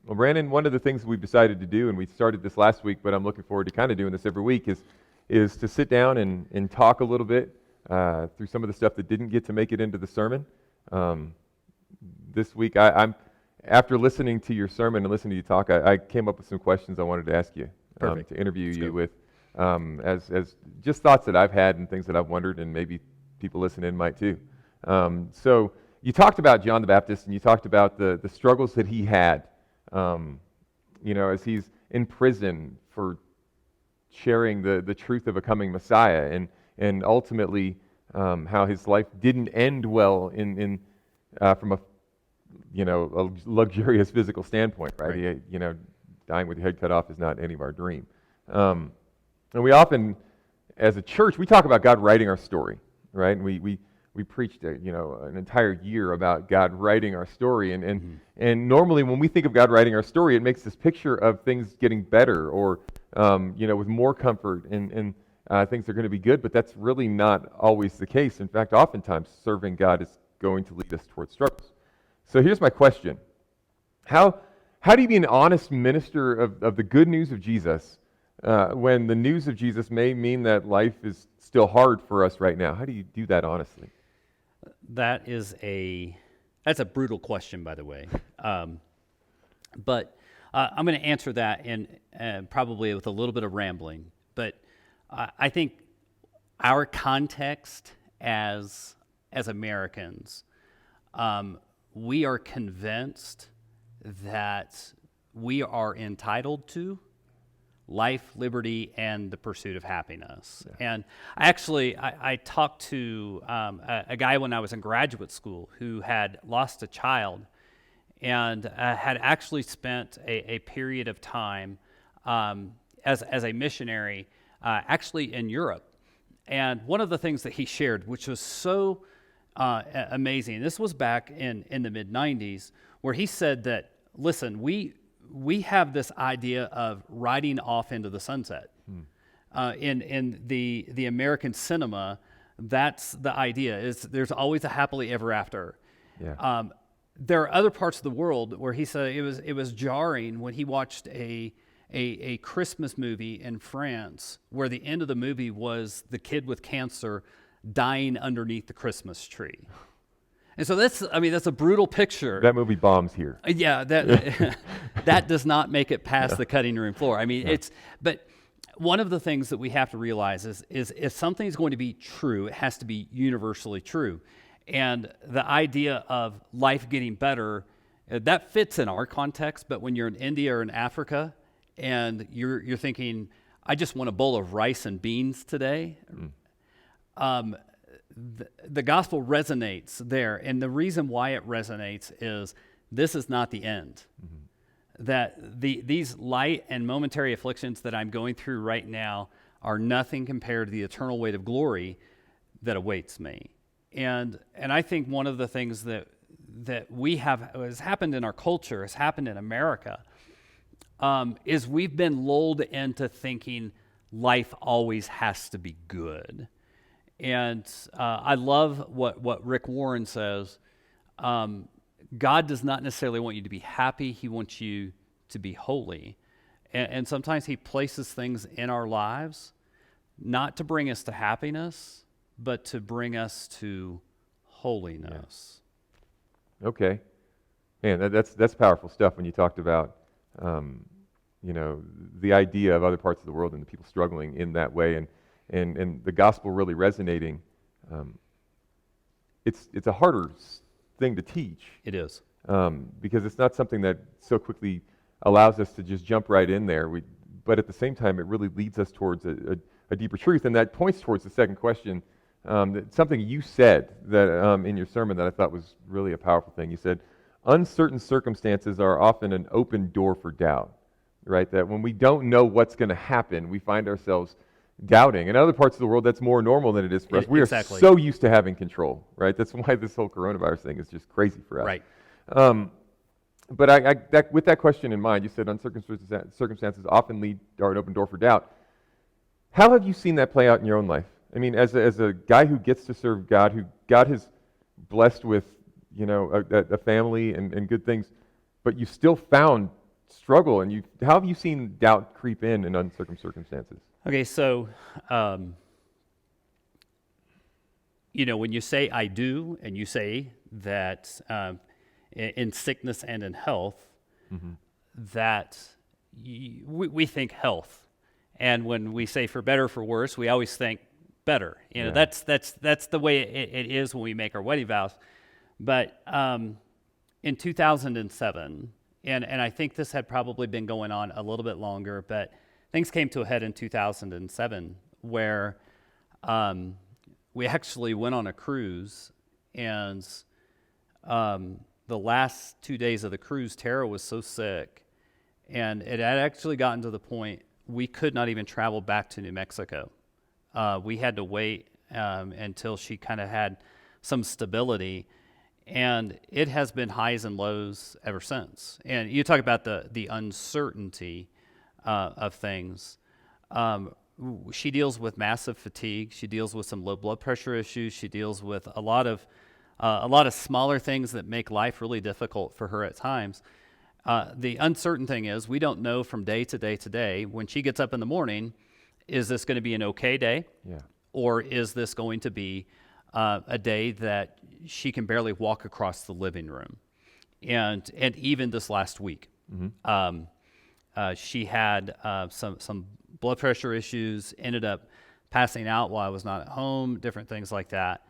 Well, Brandon, one of the things we've decided to do, and we started this last week, but I'm looking forward to kind of doing this every week, is to sit down and talk a little bit through some of the stuff that didn't get to make it into the sermon. Um, this week, I'm after listening to your sermon and listening to you talk, I came up with some questions I wanted to ask you, Perfect. to interview Let's you go. with, as just thoughts that I've had and things that I've wondered, and maybe people listening might too. So you talked about John the Baptist, and you talked about the struggles that he had, as he's in prison for sharing the truth of a coming Messiah, and ultimately how his life didn't end well from a luxurious physical standpoint, right? Right. Dying with your head cut off is not any of our dream. And we often, as a church, we talk about God writing our story, right? And we preached an entire year about God writing our story, and normally when we think of God writing our story, it makes this picture of things getting better, or with more comfort, and things are going to be good. But that's really not always the case. In fact, oftentimes serving God is going to lead us towards struggles. So here's my question: How do you be an honest minister of the good news of Jesus when the news of Jesus may mean that life is still hard for us right now? How do you do that honestly? That's a brutal question, by the way. But I'm going to answer that in probably with a little bit of rambling. But I think our context as Americans, we are convinced that we are entitled to life, liberty, and the pursuit of happiness. Yeah. And I talked to a guy when I was in graduate school who had lost a child, and had actually spent a period of time as a missionary actually in Europe. And one of the things that he shared, which was so amazing, this was back in the mid-'90s, where he said that, listen, we have this idea of riding off into the sunset. In the American cinema, that's the idea, is there's always a happily ever after. Yeah. There are other parts of the world where he said it was jarring when he watched a Christmas movie in France where the end of the movie was the kid with cancer dying underneath the Christmas tree. And so that's a brutal picture. That movie bombs here. Yeah, that does not make it past the cutting room floor. But one of the things that we have to realize is if something's going to be true, it has to be universally true. And the idea of life getting better, that fits in our context, but when you're in India or in Africa and you're thinking, I just want a bowl of rice and beans today, the gospel resonates there. And the reason why it resonates is this is not the end. That these light and momentary afflictions that I'm going through right now are nothing compared to the eternal weight of glory that awaits me. And I think one of the things that we have has happened in our culture, has happened in America, is we've been lulled into thinking life always has to be good. And I love what Rick Warren says. God does not necessarily want you to be happy. He wants you to be holy. And sometimes he places things in our lives not to bring us to happiness, but to bring us to holiness. Yeah. Okay. Man, that's powerful stuff when you talked about, the idea of other parts of the world and the people struggling in that way, and the gospel really resonating. It's a harder thing to teach. It is. Because it's not something that so quickly allows us to just jump right in there. But at the same time, it really leads us towards a deeper truth, and that points towards the second question. Something you said that in your sermon that I thought was really a powerful thing. You said, uncertain circumstances are often an open door for doubt, right? That when we don't know what's going to happen, we find ourselves doubting. In other parts of the world, that's more normal than it is for us. We are so used to having control, right? That's why this whole coronavirus thing is just crazy for us. Right. But with that question in mind, you said uncertain circumstances often are an open door for doubt. How have you seen that play out in your own life? I mean, as a guy who gets to serve God, who God has blessed with, a family and good things, but you still found struggle, and how have you seen doubt creep in uncertain circumstances? Okay, so when you say I do, and you say that in sickness and in health, that we think health, and when we say for better or for worse, we always think better. Yeah. That's the way it is when we make our wedding vows. But in 2007, and I think this had probably been going on a little bit longer, but things came to a head in 2007 where we actually went on a cruise, and the last 2 days of the cruise, Tara was so sick, and it had actually gotten to the point we could not even travel back to New Mexico. We had to wait until she kind of had some stability, and it has been highs and lows ever since. And you talk about the uncertainty of things. She deals with massive fatigue. She deals with some low blood pressure issues. She deals with a lot of smaller things that make life really difficult for her at times. The uncertain thing is we don't know from day to day to day. When she gets up in the morning, is this going to be an okay day? Yeah. Or is this going to be a day that she can barely walk across the living room? And even this last week, she had some blood pressure issues, ended up passing out while I was not at home, different things like that.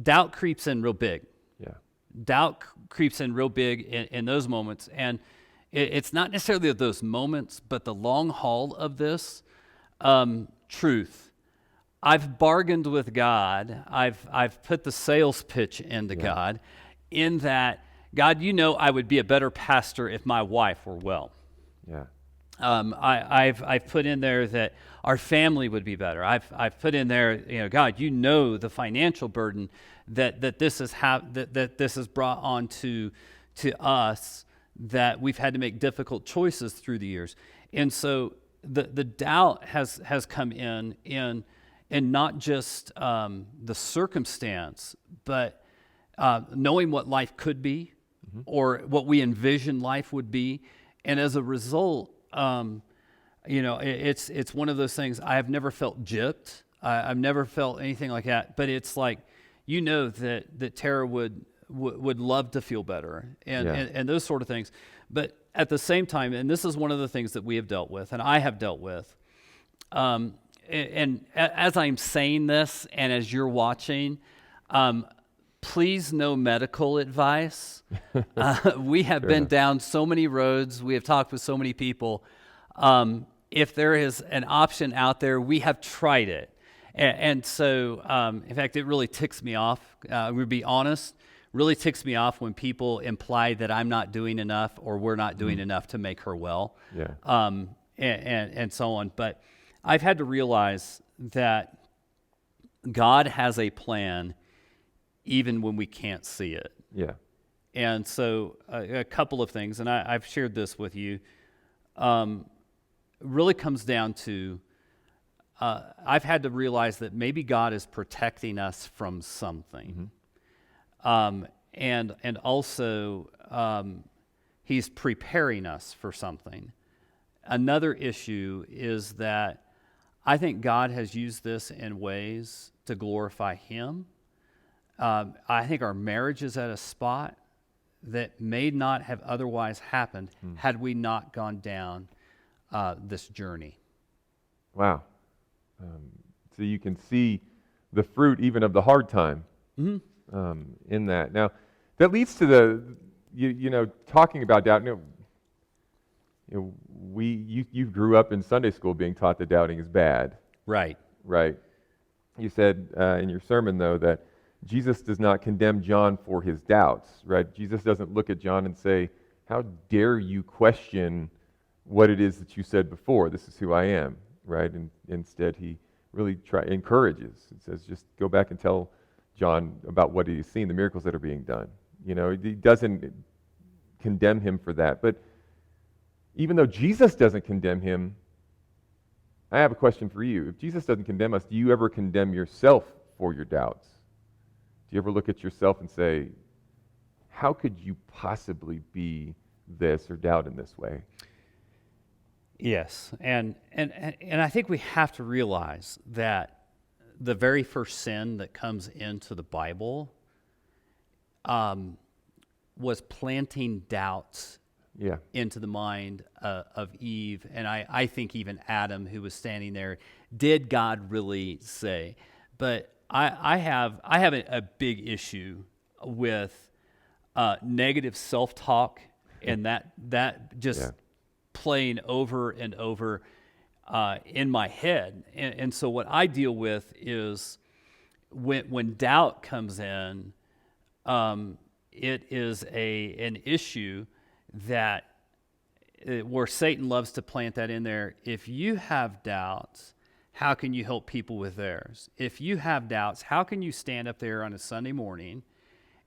Doubt creeps in real big. Yeah. Doubt creeps in real big in those moments. And it's not necessarily those moments, but the long haul of this truth. I've bargained with God. I've put the sales pitch into God, in that, God, I would be a better pastor if my wife were well. Yeah. I've put in there that our family would be better. I've put in there, God, the financial burden that this has brought on to us, that we've had to make difficult choices through the years. And so the doubt has come in not just the circumstance, but knowing what life could be, or what we envision life would be. And as a result, it's one of those things. I have never felt gypped. I've never felt anything like that. But it's like, that Tara would love to feel better, and those sort of things. But at the same time, and this is one of the things that we have dealt with, and I have dealt with, and as I'm saying this, and as you're watching, please no medical advice. We have been down so many roads. We have talked with so many people. If there is an option out there, we have tried it. And so, in fact, it really ticks me off. We'll be honest, really ticks me off when people imply that I'm not doing enough, or we're not doing enough to make her well. Yeah. And so on. But I've had to realize that God has a plan even when we can't see it. Yeah. And so a couple of things, and I've shared this with you, really comes down to I've had to realize that maybe God is protecting us from something. And also he's preparing us for something. Another issue is that I think God has used this in ways to glorify him. I think our marriage is at a spot that may not have otherwise happened had we not gone down this journey. Wow. So you can see the fruit even of the hard time in that. Now, that leads to talking about doubt. You grew up in Sunday school being taught that doubting is bad. Right. Right. You said in your sermon, though, that Jesus does not condemn John for his doubts, right? Jesus doesn't look at John and say, how dare you question what it is that you said before? This is who I am, right? And instead, he really encourages. It says, just go back and tell John about what he's seen, the miracles that are being done. He doesn't condemn him for that. But even though Jesus doesn't condemn him, I have a question for you. If Jesus doesn't condemn us, do you ever condemn yourself for your doubts? Do you ever look at yourself and say, how could you possibly be this or doubt in this way. Yes, and I think we have to realize that the very first sin that comes into the Bible was planting doubts Yeah. into the mind of Eve, and I think even Adam, who was standing there. Did God really say? But I have a big issue with negative self-talk, and that just Yeah. playing over and over in my head. And so what I deal with is when doubt comes in, it is an issue that where Satan loves to plant that in there. If you have doubts, how can you help people with theirs? If you have doubts, how can you stand up there on a Sunday morning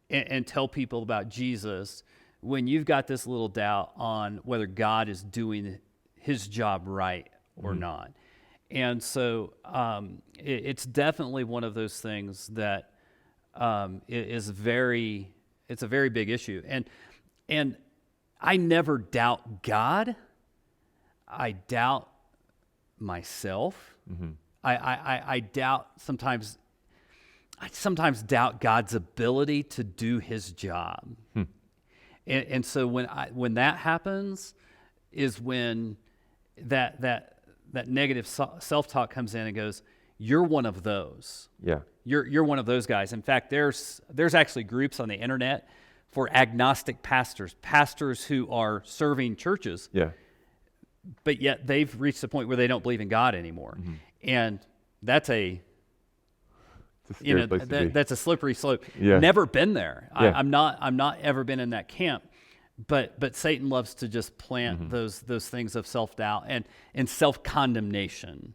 and tell people about Jesus when you've got this little doubt on whether God is doing his job right or not? And so it's definitely one of those things that it's a very big issue. And I never doubt God. I doubt myself. I doubt sometimes. I sometimes doubt God's ability to do his job. And so when that happens is when that negative self-talk comes in and goes, you're one of those. Yeah. You're one of those guys. In fact, there's actually groups on the internet for agnostic pastors who are serving churches, Yeah. but yet they've reached the point where they don't believe in God anymore. And that's It's a scary place to be. that's a slippery slope. Yeah. Never been there. Yeah. I'm not ever been in that camp. But Satan loves to just plant those things of self-doubt and self-condemnation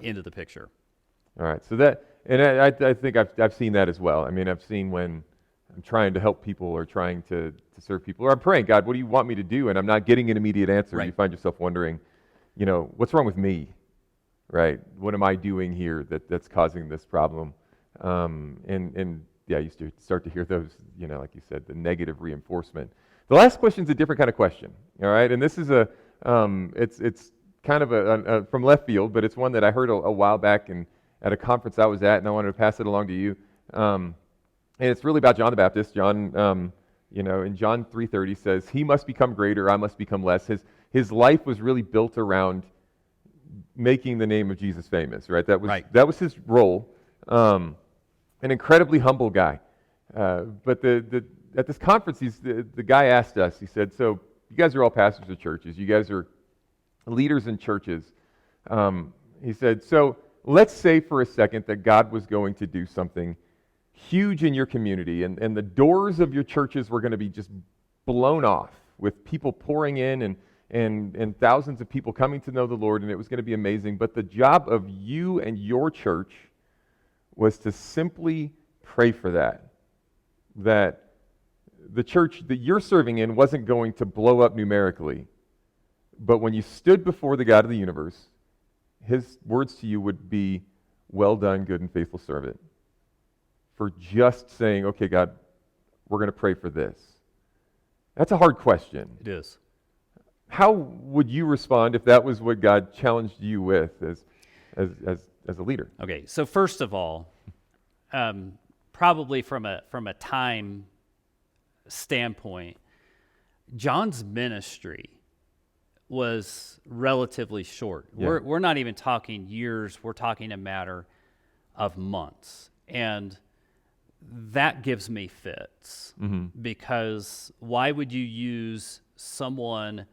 into the picture. All right. So that, and I think I've seen that as well. I mean, I've seen when I'm trying to help people or trying to serve people, or I'm praying, God, what do you want me to do? And I'm not getting an immediate answer. Right. You find yourself wondering, what's wrong with me? Right? What am I doing here that's causing this problem? And yeah, you start to hear those, like you said, the negative reinforcement. The last question is a different kind of question. All right, and this is it's kind of a from left field, but it's one that I heard a while back at a conference I was at, and I wanted to pass it along to you. And it's really about John the Baptist. John, in John 3:30 says, "He must become greater, I must become less." His life was really built around making the name of Jesus famous. Right? That was his role. An incredibly humble guy. But at this conference, the guy asked us. He said, "So you guys are all pastors of churches. You guys are leaders in churches." He said, "So let's say for a second that God was going to do something huge in your community, and the doors of your churches were going to be just blown off with people pouring in and thousands of people coming to know the Lord, and it was going to be amazing. But the job of you and your church was to simply pray for that the church that you're serving in wasn't going to blow up numerically, but when you stood before the God of the universe, his words to you would be, 'Well done, good and faithful servant,' for just saying, 'Okay, God, we're going to pray for this.'" That's a hard question. It is. How would you respond if that was what God challenged you with as a leader? Okay, so first of all, probably from a time standpoint, John's ministry was relatively short. Yeah. We're not even talking years, we're talking a matter of months. And that gives me fits, because why would you use someone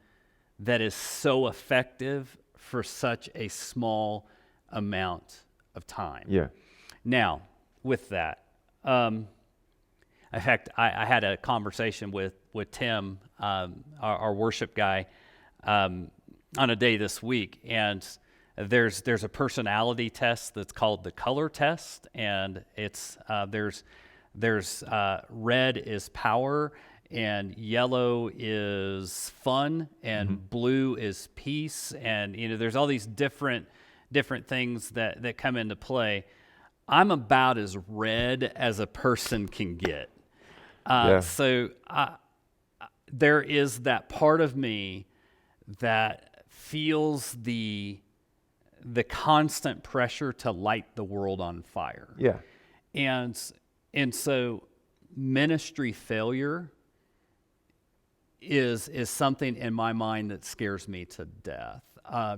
that is so effective for such a small amount of time? Yeah. Now, with that, in fact, I had a conversation with Tim, our worship guy, on a day this week, and there's a personality test that's called the color test, and it's there's red is power, and yellow is fun, and blue is peace, and there's all these different things that come into play. I'm about as red as a person can get. Yeah. So there is that part of me that feels the constant pressure to light the world on fire. Yeah. And so ministry failure is something in my mind that scares me to death.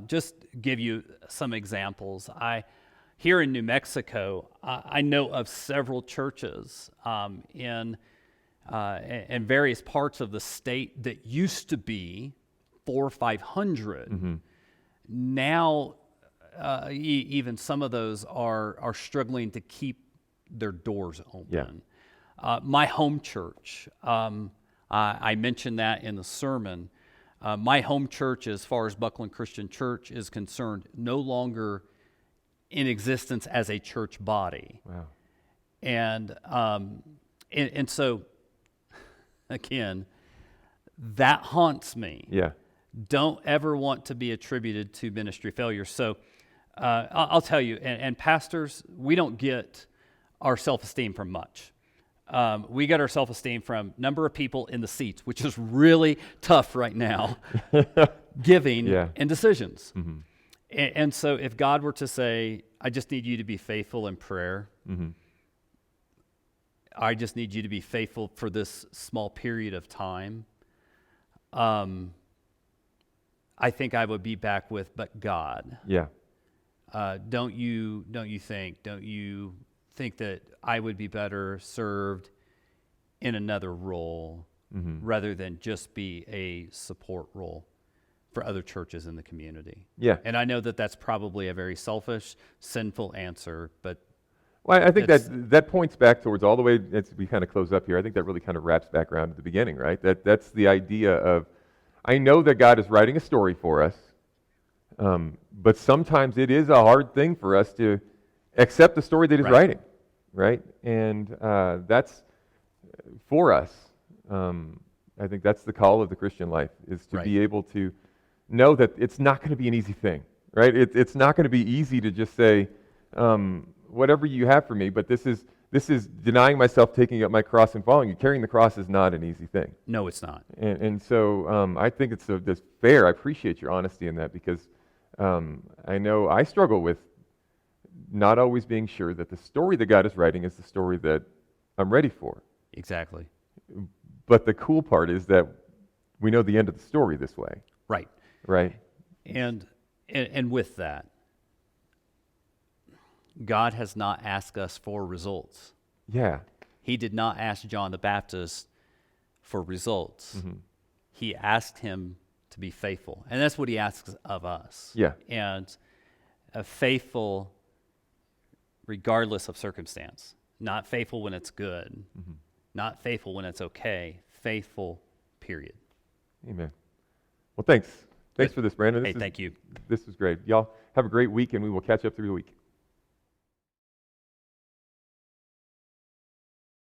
Just give you some examples. Here in New Mexico, I know of several churches in various parts of the state that used to be 400 or 500. Now, even some of those are struggling to keep their doors open. My home church, I mentioned that in the sermon. My home church, as far as Buckland Christian Church is concerned, no longer in existence as a church body. Wow. And so, again, that haunts me. Yeah. Don't ever want to be attributed to ministry failure. So I'll tell you, and pastors, we don't get our self-esteem from much. We get our self-esteem from number of people in the seats, which is really tough right now, giving and decisions. And so if God were to say, I just need you to be faithful in prayer, I just need you to be faithful for this small period of time, I think I would be back with, but God. Yeah. Don't you think that I would be better served in another role rather than just be a support role for other churches in the community? Yeah. And I know that that's probably a very selfish, sinful answer, but Well, I think that points back towards all the way as we kind of close up here. I think that really kind of wraps back around to the beginning, right? That's the idea of, I know that God is writing a story for us, but sometimes it is a hard thing for us to accept the story that He's writing, right? And that's for us. I think that's the call of the Christian life, is to be able to know that it's not going to be an easy thing, right? It's not going to be easy to just say, whatever you have for me, but this is denying myself, taking up my cross and following you. Carrying the cross is not an easy thing. no, it's not. And so I think it's fair. I appreciate your honesty in that, because I know I struggle with not always being sure that the story that God is writing is the story that I'm ready for. Exactly. But the cool part is that we know the end of the story this way. Right. Right? And with that, God has not asked us for results. Yeah. He did not ask John the Baptist for results. He asked him to be faithful. And that's what he asks of us. Yeah. And faithful regardless of circumstance. Not faithful when it's good. Not faithful when it's okay. Faithful, period. Amen. Well, thanks. Thanks for this, Brandon. Thank you. This was great. Y'all have a great week, and we will catch up through the week.